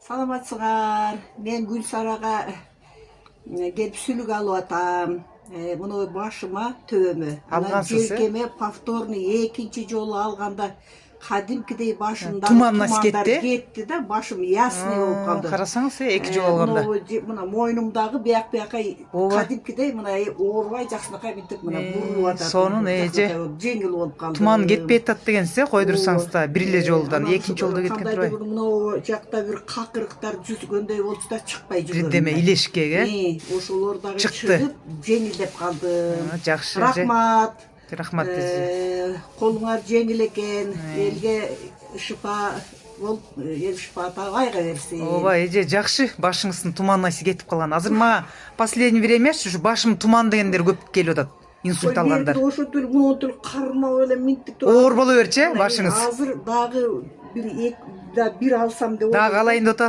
Саламатсыңар. Мен Гүлсарага келип сүлүк алып атам. Муну башыма, төбөмө. Алгансыз, Желкеме повторный экинчи жолу алганда кадимкидей башымда туманнас тумандар кетти? кетти да, башым ясный болуп калды. Карасаңыз, эки жол алганда. Мына мойнумдагы бияка Ооба. кадимкидей мына оорубай жакшынакай мынтип мына буруп атат. Сонун жеңил болуп калды. Туман кетпей атат дегенсиз, койдурсаңыз да бир эле жолдан, Анан экинчи жолдо кеткен кандайдыр турбайбы? бир мынау жакта бир какырыктар жүзгөндөй болчу да чыкпай жүргөн. Бирдеме илешкеге Ошолор дагы чыкты. чыгып, жеңилдеп калдым. Жакшы. Рахмат. Рахмат деди. Колуңар жеңил экен. Элге шыпа болуп, эл шыпа табайга берсин. Ооба, эже жакшы, башыңыздын туманнайсы кетип калган. Азыр мага последний времячы ушу башым туман дегендер көп келип атат. Инсульт алгандар. Ошотул мунутул кармап эле минтип туруп. Оор боло берчи, башыңыз. Азыр дагы бир алсам деп. Дагы алайын деп атасыз.